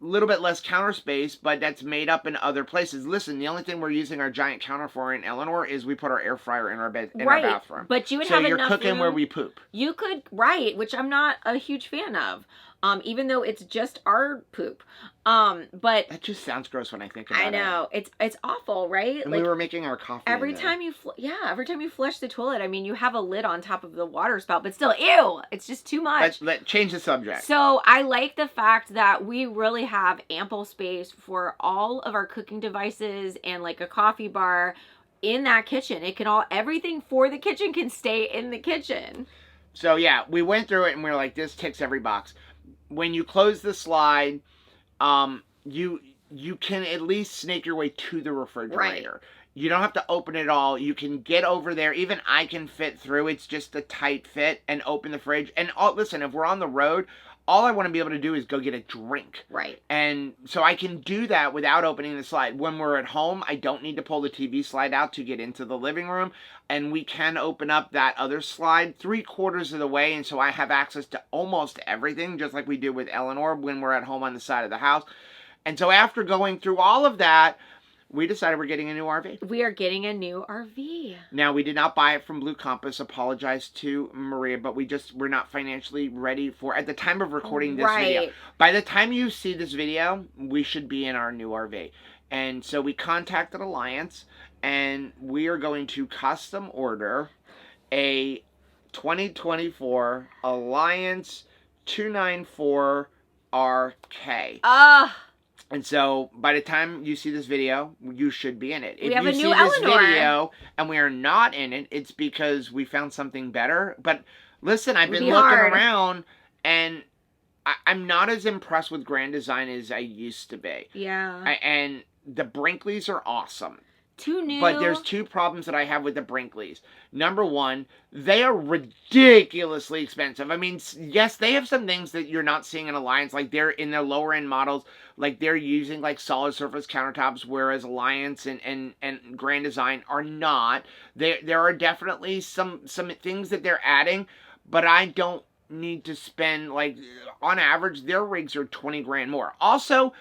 little bit less counter space, but that's made up in other places. Listen, the only thing we're using our giant counter for in Eleanor is we put our air fryer in our bed in our bathroom. But you would have enough room. So you're cooking where we poop. You could, which I'm not a huge fan of. Even though it's just our poop. But that just sounds gross when I think about it. I know. It's awful, right? And like, we were making our coffee. Every time you flush the toilet, I mean, you have a lid on top of the water spout, but still, ew, it's just too much. Let's change the subject. So I like the fact that we really have ample space for all of our cooking devices and like a coffee bar in that kitchen. Everything for the kitchen can stay in the kitchen. So yeah, we went through it and we were like, this ticks every box. When you close the slide, you can at least snake your way to the refrigerator. Right. You don't have to open it all. You can get over there. Even I can fit through. It's just a tight fit, and open the fridge. And listen, if we're on the road, all I want to be able to do is go get a drink. Right. And so I can do that without opening the slide. When we're at home, I don't need to pull the TV slide out to get into the living room. And we can open up that other slide 3/4 of the way. And so I have access to almost everything, just like we do with Eleanor when we're at home on the side of the house. And so after going through all of that, we decided we're getting a new RV. We are getting a new RV. Now, we did not buy it from Blue Compass. Apologize to Maria, but we're not financially ready for, at the time of recording this video. By the time you see this video, we should be in our new RV. And so we contacted Alliance, and we are going to custom order a 2024 Alliance 294RK. And so, by the time you see this video, you should be in it. If you see this video and we are not in it, it's because we found something better. But listen, I've been looking around, and I'm not as impressed with Grand Design as I used to be. Yeah. And the Brinkleys are awesome. Too new. But there's two problems that I have with the Brinkleys. Number one, they are ridiculously expensive. I mean, yes, they have some things that you're not seeing in Alliance. Like, they're in their lower end models, like they're using like solid surface countertops, whereas Alliance and Grand Design are not. There are definitely some things that they're adding, but I don't need to spend, like, on average, their rigs are 20 grand more. Also,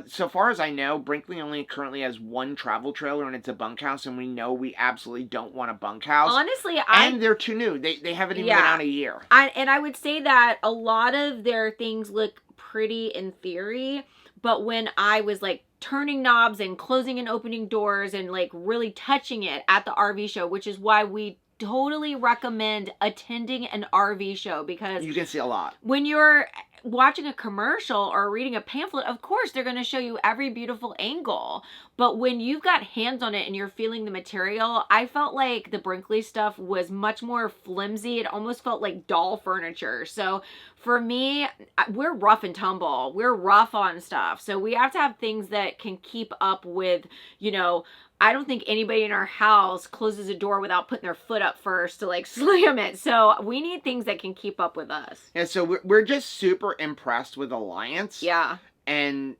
so far as I know, Brinkley only currently has one travel trailer, and it's a bunkhouse, and we know we absolutely don't want a bunkhouse. Honestly, and they're too new. They haven't even been out a year. And I would say that a lot of their things look pretty in theory, but when I was like turning knobs and closing and opening doors and like really touching it at the RV show, which is why we totally recommend attending an RV show, because you can see a lot. When you're watching a commercial or reading a pamphlet, of course they're going to show you every beautiful angle, but when you've got hands on it and you're feeling the material, I felt like the Brinkley stuff was much more flimsy. It almost felt like doll furniture. So for me, we're rough and tumble. We're rough on stuff. So we have to have things that can keep up with, you know, I don't think anybody in our house closes a door without putting their foot up first to like slam it. So we need things that can keep up with us. Yeah, so we're just super impressed with Alliance. Yeah. And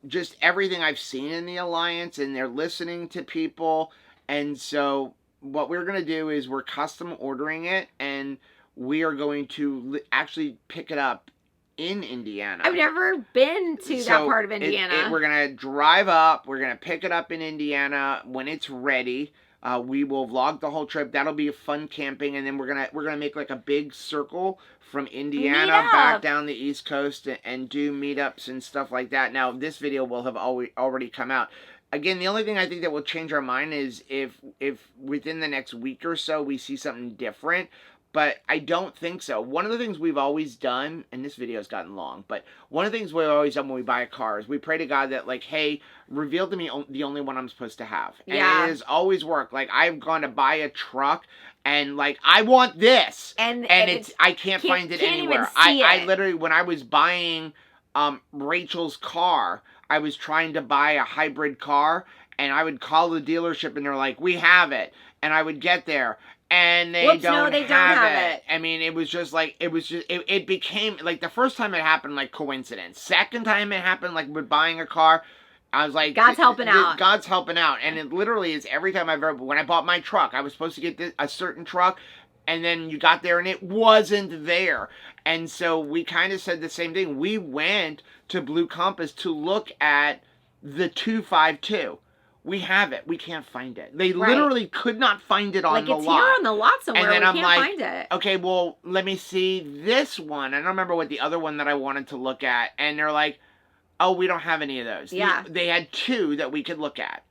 just everything I've seen in the Alliance, and they're listening to people. And so what we're going to do is we're custom ordering it, and we are going to actually pick it up in Indiana. I've never been to that part of Indiana. We're going to drive up. We're going to pick it up in Indiana when it's ready. We will vlog the whole trip. That'll be a fun camping. And then we're gonna make like a big circle from Indiana back down the East Coast and do meetups and stuff like that. Now, this video will have already come out. Again, the only thing I think that will change our mind is if within the next week or so we see something different. But I don't think so. One of the things we've always done, and this video has gotten long, but one of the things we've always done when we buy a car is we pray to God that, like, hey, reveal to me the only one I'm supposed to have. And it has always worked. Like, I've gone to buy a truck, and, like, I want this. And I can't find it anywhere. I literally, when I was buying Rachel's car, I was trying to buy a hybrid car, and I would call the dealership, and they're like, we have it. And I would get there. And they don't have it. I mean, it was just like, it became, like, the first time it happened, like, coincidence. Second time it happened, like, with buying a car, I was like, God's helping out. God's helping out. And it literally is every time when I bought my truck, I was supposed to get a certain truck, and then you got there and it wasn't there. And so we kind of said the same thing. We went to Blue Compass to look at the 252. We have it. We can't find it. They literally could not find it on the lot. Like, it's here on the lot somewhere. And then we can't find it. Okay, well, let me see this one. I don't remember what the other one that I wanted to look at. And they're like, oh, we don't have any of those. Yeah. They had two that we could look at.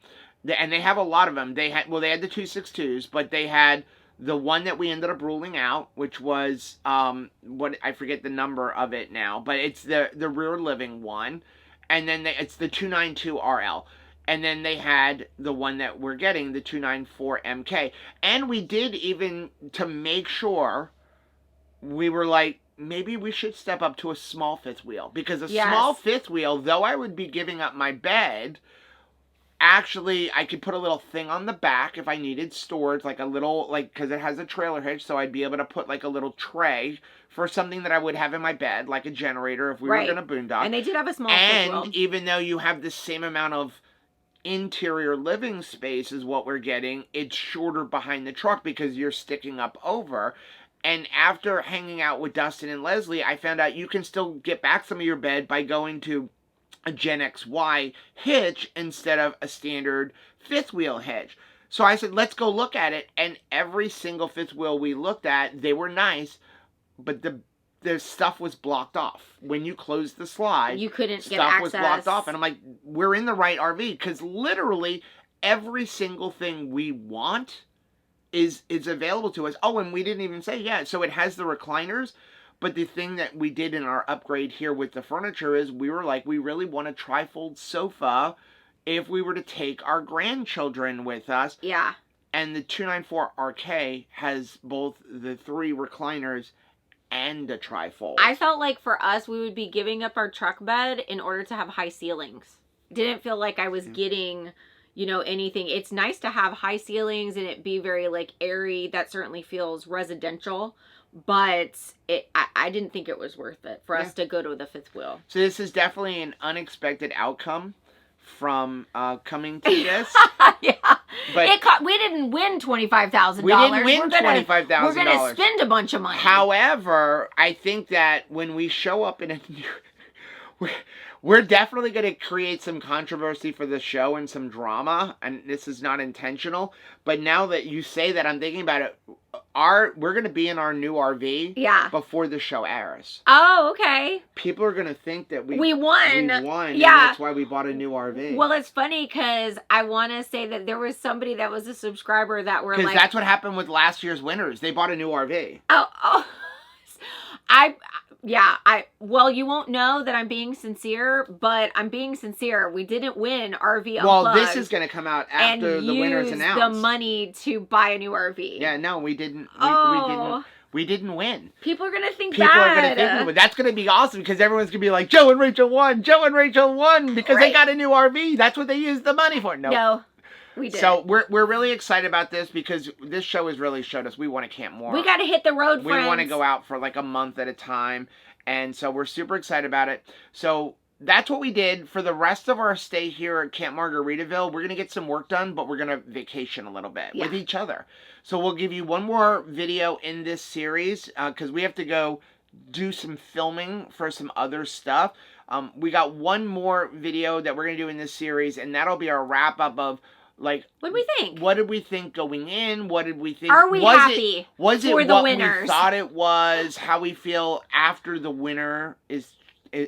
And they have a lot of them. They had the 262s, but they had the one that we ended up ruling out, which was, I forget the number of it now, but it's the rear living one. And then it's the 292RL. And then they had the one that we're getting, the 294MK. And we did, even to make sure, we were like, maybe we should step up to a small fifth wheel. Because a small fifth wheel, though I would be giving up my bed, actually, I could put a little thing on the back if I needed storage, like a little, like, because it has a trailer hitch, so I'd be able to put like a little tray for something that I would have in my bed, like a generator if we were going to boondock. And they did have a small And even though you have the same amount of interior living space as what we're getting, it's shorter behind the truck because you're sticking up over. And after hanging out with Dustin and Leslie, I found out you can still get back some of your bed by going to a Gen XY hitch instead of a standard fifth wheel hitch. So I said, let's go look at it. And every single fifth wheel we looked at, they were nice, but the stuff was blocked off. When you closed the slide, you couldn't get stuff access. was blocked off. And I'm like, we're in the right RV, because literally every single thing we want is available to us. Oh, and we didn't even say, yeah, so it has the recliners. But the thing that we did in our upgrade here with the furniture is we were like, we really want a trifold sofa if we were to take our grandchildren with us. Yeah. And the 294 RK has both the 3 recliners and a trifold. I felt like for us, we would be giving up our truck bed in order to have high ceilings. Didn't feel like I was getting, you know, anything. It's nice to have high ceilings and it be very like airy. That certainly feels residential, but I didn't think it was worth it for us to go to the fifth wheel. So this is definitely an unexpected outcome from coming to this. Yeah. But we didn't win $25,000. We didn't win $25,000. We're going to spend a bunch of money. However, I think that when we show up in a new... We're definitely going to create some controversy for the show and some drama, and this is not intentional. But now that you say that, I'm thinking about it. We're going to be in our new RV before the show airs. Oh, okay. People are going to think that we won. Yeah. And that's why we bought a new RV. Well, it's funny because I want to say that there was somebody that was a subscriber that were like... Because that's what happened with last year's winners. They bought a new RV. Oh. Well, you won't know that I'm being sincere, but I'm being sincere. We didn't win RV Unplugged. Well, this is going to come out after the winner's announced. And use the money to buy a new RV. Yeah, no, we didn't. We didn't win. People are going to think People are going to think we win. That's going to be awesome because everyone's going to be like, Joe and Rachel won. Joe and Rachel won because they got a new RV. That's what they used the money for. No. We did. So we're really excited about this because this show has really showed us we want to camp more. We got to hit the road, friends. We want to go out for like a month at a time. And so we're super excited about it. So that's what we did for the rest of our stay here at Camp Margaritaville. We're going to get some work done, but we're going to vacation a little bit with each other. So we'll give you one more video in this series because we have to go do some filming for some other stuff. We got one more video that we're going to do in this series, and that'll be our wrap-up of like, what did we think? What did we think going in? What did we think? Are we happy was it for the what winners? We thought it was? How we feel after the winner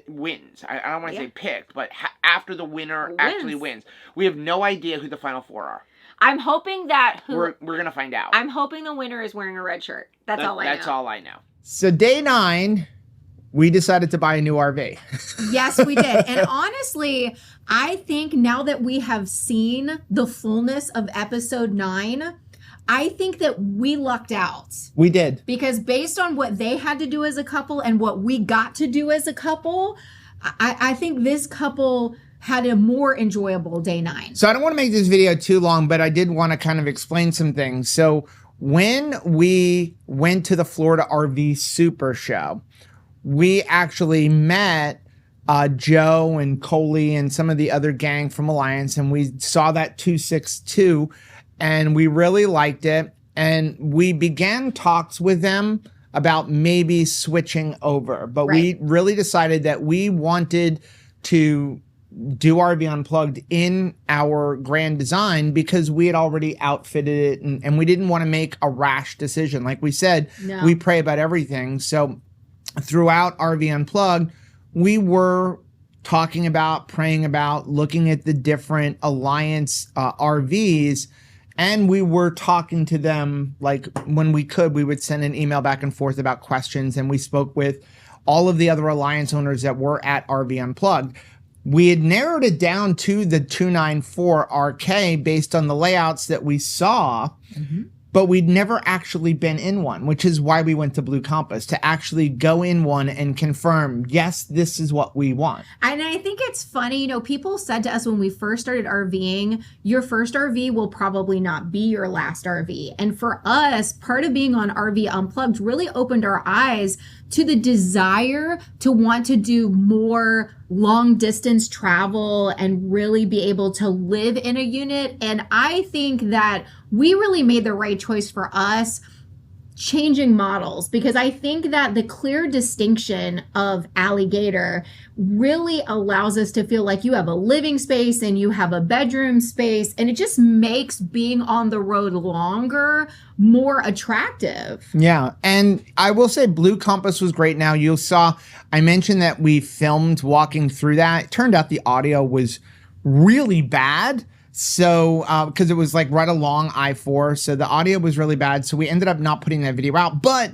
wins? I don't want to say picked, but after the winner actually wins. We have no idea who the final 4 are. I'm hoping that we're gonna find out. I'm hoping the winner is wearing a red shirt. That's all I know. That's all I know. So day 9. We decided to buy a new RV. Yes, we did. And honestly, I think now that we have seen the fullness of episode 9, I think that we lucked out. We did. Because based on what they had to do as a couple and what we got to do as a couple, I think this couple had a more enjoyable day 9. So I don't want to make this video too long, but I did want to kind of explain some things. So when we went to the Florida RV Super Show, we actually met Joe and Coley and some of the other gang from Alliance, and we saw that 262, and we really liked it. And we began talks with them about maybe switching over, but we really decided that we wanted to do RV Unplugged in our Grand Design because we had already outfitted it, and we didn't want to make a rash decision. Like we said, we pray about everything. So throughout RV Unplugged, we were talking about, praying about, looking at the different Alliance RVs, and we were talking to them. Like when we could, we would send an email back and forth about questions, and we spoke with all of the other Alliance owners that were at RV Unplugged. We had narrowed it down to the 294 RK based on the layouts that we saw. but we'd never actually been in one, which is why we went to Blue Compass, to actually go in one and confirm, yes, this is what we want. And I think it's funny, you know, people said to us when we first started RVing, your first RV will probably not be your last RV. And for us, part of being on RV Unplugged really opened our eyes to the desire to want to do more long distance travel and really be able to live in a unit. And I think that we really made the right choice for us changing models, because I think that the clear distinction of Alligator really allows us to feel like you have a living space and you have a bedroom space, and it just makes being on the road longer more attractive. Yeah, and I will say Blue Compass was great. Now you saw, I mentioned that we filmed walking through that. It turned out the audio was really bad. So, because it was like right along I-4, so the audio was really bad. So we ended up not putting that video out. But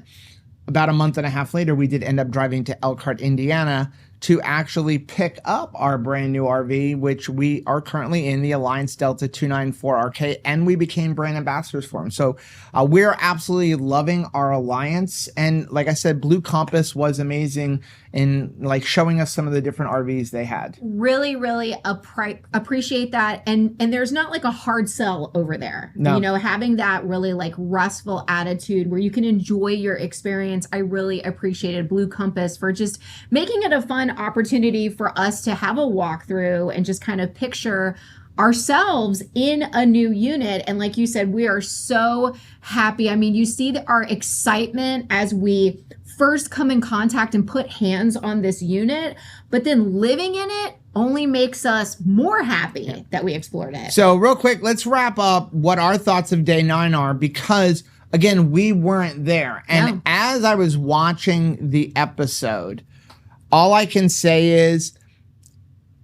about a month and a half later, we did end up driving to Elkhart, Indiana, to actually pick up our brand new RV, which we are currently in, the Alliance Delta 294RK, and we became brand ambassadors for them. So we're absolutely loving our Alliance. And like I said, Blue Compass was amazing in like showing us some of the different RVs they had. Really, really appreciate that. And there's not like a hard sell over there. No. You know, having that really like restful attitude where you can enjoy your experience. I really appreciated Blue Compass for just making it a fun opportunity for us to have a walkthrough and just kind of picture ourselves in a new unit. And like you said, we are so happy. I mean, you see our excitement as we first come in contact and put hands on this unit, but then living in it only makes us more happy that we explored it. So real quick, let's wrap up what our thoughts of day 9 are, because again, we weren't there. And as I was watching the episode, all I can say is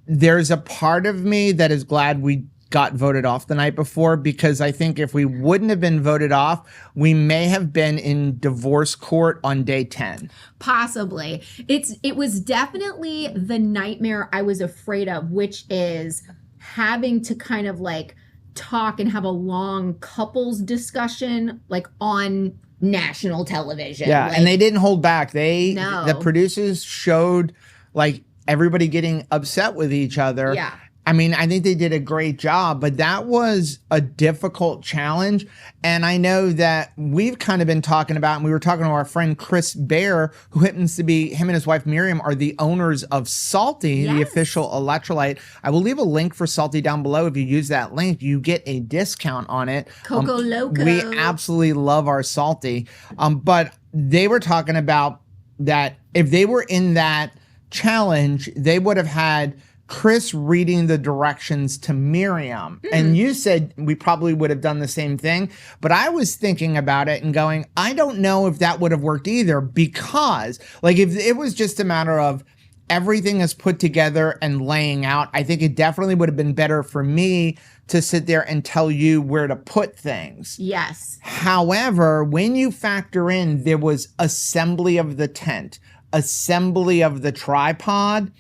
there's a part of me that is glad we got voted off the night before, because I think if we wouldn't have been voted off, we may have been in divorce court on day 10. Possibly. It was definitely the nightmare I was afraid of, which is having to kind of like talk and have a long couples discussion like on national television. Yeah, like, and they didn't hold back. The producers showed like everybody getting upset with each other. Yeah. I mean, I think they did a great job, but that was a difficult challenge. And I know that we've kind of been talking about, and we were talking to our friend Chris Bear, who happens to be, him and his wife Miriam are the owners of Salty, the official electrolyte. I will leave a link for Salty down below. If you use that link, you get a discount on it. Coco Loco. We absolutely love our Salty. But they were talking about that if they were in that challenge, they would have had Chris reading the directions to Miriam. And you said we probably would have done the same thing, but I was thinking about it and going, I don't know if that would have worked either, because like if it was just a matter of everything is put together and laying out, I think it definitely would have been better for me to sit there and tell you where to put things. Yes. However, when you factor in there was assembly of the tent, assembly of the tripod,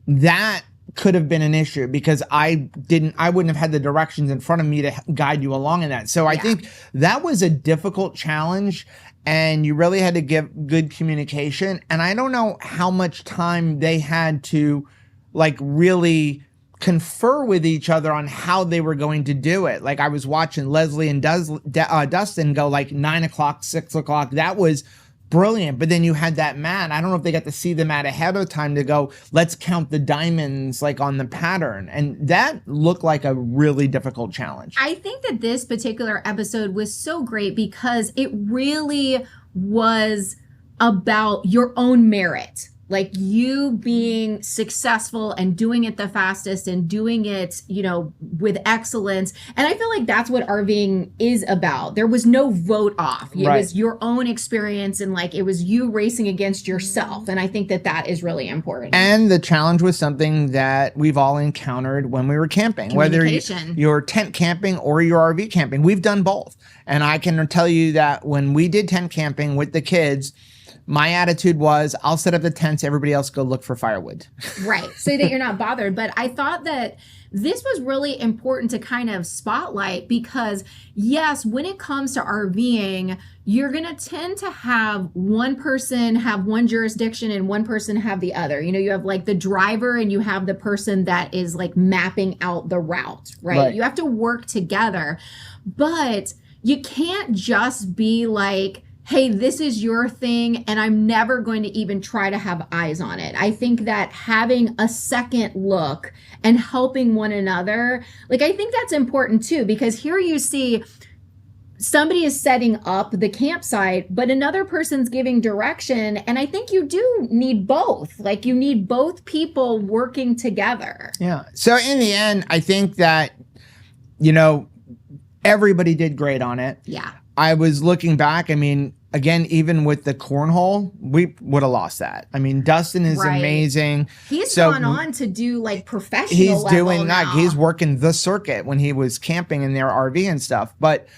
that could have been an issue, because I wouldn't have had the directions in front of me to guide you along in that. So I think that was a difficult challenge, and you really had to give good communication. And I don't know how much time they had to like really confer with each other on how they were going to do it. Like I was watching Leslie and Dustin go like 9 o'clock, 6 o'clock. That was brilliant. But then you had that mat. I don't know if they got to see the mat ahead of time to go, let's count the diamonds like on the pattern. And that looked like a really difficult challenge. I think that this particular episode was so great because it really was about your own merit. Like you being successful and doing it the fastest and doing it, you know, with excellence. And I feel like that's what RVing is about. There was no vote off. It was your own experience, and like it was you racing against yourself. And I think that that is really important. And the challenge was something that we've all encountered when we were camping, whether you're tent camping or you're RV camping. We've done both. And I can tell you that when we did tent camping with the kids, My attitude was, I'll set up the tents, everybody else go look for firewood. Right, so that you're not bothered. But I thought that this was really important to kind of spotlight because, yes, when it comes to RVing, you're going to tend to have one person have one jurisdiction and one person have the other. You know, you have like the driver and you have the person that is like mapping out the route, right? You have to work together, but you can't just be like, hey, this is your thing, and I'm never going to even try to have eyes on it. I think that having a second look and helping one another, like, I think that's important too, because here you see somebody is setting up the campsite, but another person's giving direction, and I think you do need both. Like, you need both people working together. Yeah. So in the end, I think that, you know, everybody did great on it. Yeah. I was looking back. I mean, again, even with the cornhole, we would have lost that. I mean, Dustin is amazing. He's gone on to do like professional. He's doing now. that. He's working the circuit when he was camping in their RV and stuff. But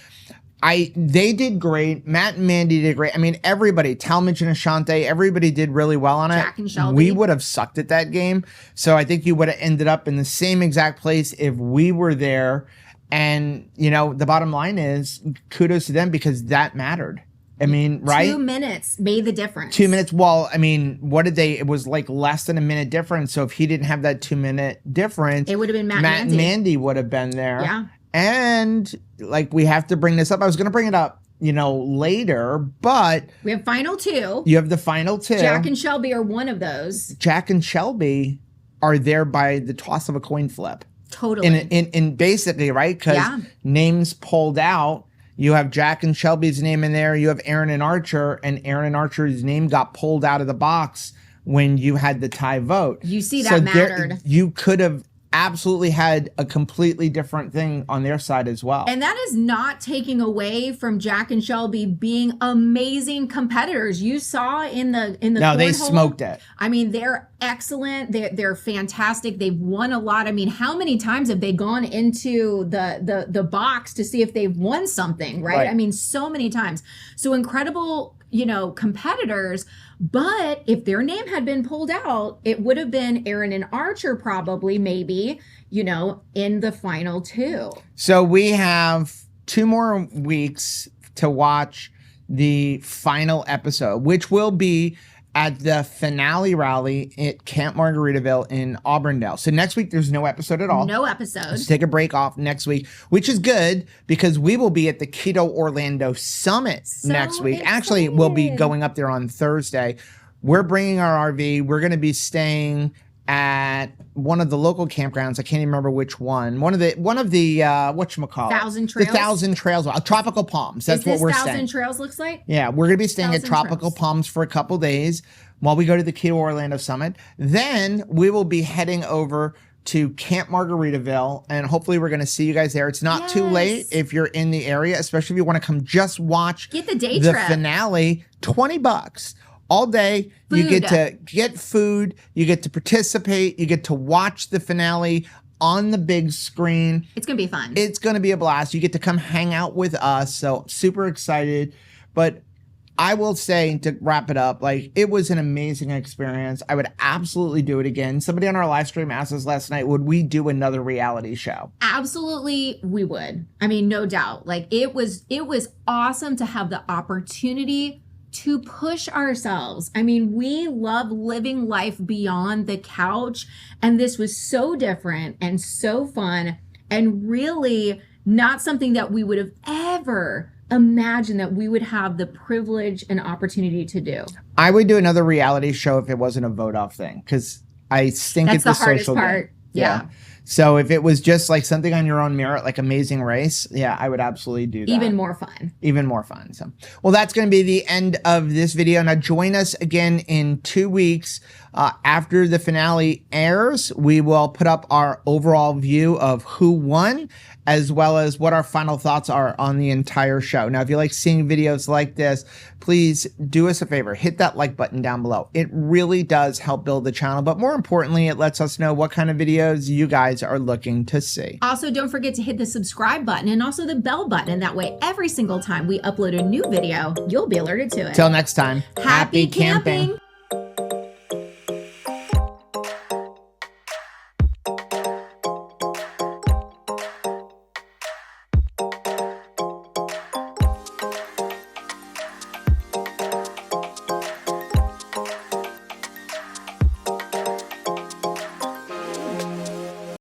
they did great. Matt and Mandy did great. I mean, everybody, Talmadge and Ashante, everybody did really well on it. Jack and Shelby. We would have sucked at that game. So I think you would have ended up in the same exact place if we were there. And, you know, the bottom line is kudos to them because that mattered. I mean, right? 2 minutes made the difference. 2 minutes. Well, I mean, what did they? It was like less than a minute difference. So if he didn't have that 2 minute difference, it would have been Matt and Mandy would have been there. Yeah. And like, we have to bring this up. I was going to bring it up, you know, later, but we have final two. You have the final two. Jack and Shelby are one of those. Jack and Shelby are there by the toss of a coin flip. Totally. In basically, right? Because names pulled out. You have Jack and Shelby's name in there. You have Aaron and Archer, and Aaron and Archer's name got pulled out of the box when you had the tie vote. You see that mattered. You could have absolutely had a completely different thing on their side as well. And that is not taking away from Jack and Shelby being amazing competitors. You saw in the No, they smoked it. I mean, they're excellent. They're fantastic. They've won a lot. I mean, how many times have they gone into the box to see if they've won something, right? I mean, so many times. So incredible, you know, competitors. But if their name had been pulled out, it would have been Aaron and Archer probably, maybe, you know, in the final two. So we have 2 more weeks to watch the final episode, which will be at the finale rally at Camp Margaritaville in Auburndale. So next week, there's no episode at all. No episode. Let's take a break off next week, which is good because we will be at the Keto Orlando Summit next week. Excited. Actually, we'll be going up there on Thursday. We're bringing our RV. We're going to be staying at one of the local campgrounds. I can't even remember which one. One of the whatchamacallit? Thousand Trails. The Thousand Trails. Tropical Palms. That's what we're saying. Thousand Trails looks like? Yeah, we're going to be staying at Tropical Trails. Palms for a couple days while we go to the Keto Orlando Summit. Then we will be heading over to Camp Margaritaville, and hopefully we're going to see you guys there. It's not too late if you're in the area, especially if you want to come just watch Get the day the trip. finale. $20 all day. Food. You get to get food. You get to participate. You get to watch the finale on the big screen. It's going to be fun. It's going to be a blast. You get to come hang out with us. So super excited. But I will say, to wrap it up, like, it was an amazing experience. I would absolutely do it again. Somebody on our live stream asked us last night, would we do another reality show? Absolutely, we would. I mean, no doubt. Like, it was awesome to have the opportunity to push ourselves. I mean, we love living life beyond the couch, and this was so different and so fun, and really not something that we would have ever imagined that we would have the privilege and opportunity to do. I would do another reality show if it wasn't a vote off thing, because I think it's the the hardest social part. game. Yeah. So if it was just like something on your own merit, like Amazing Race, yeah, I would absolutely do that. Even more fun. Even more fun. So, well, that's going to be the end of this video. Now, join us again in 2 weeks. After the finale airs, we will put up our overall view of who won, as well as what our final thoughts are on the entire show. Now, if you like seeing videos like this, please do us a favor. Hit that like button down below. It really does help build the channel. But more importantly, it lets us know what kind of videos you guys guys are looking to see. Also, don't forget to hit the subscribe button and also the bell button. And that way, every single time we upload a new video, you'll be alerted to it. Till next time, Happy camping.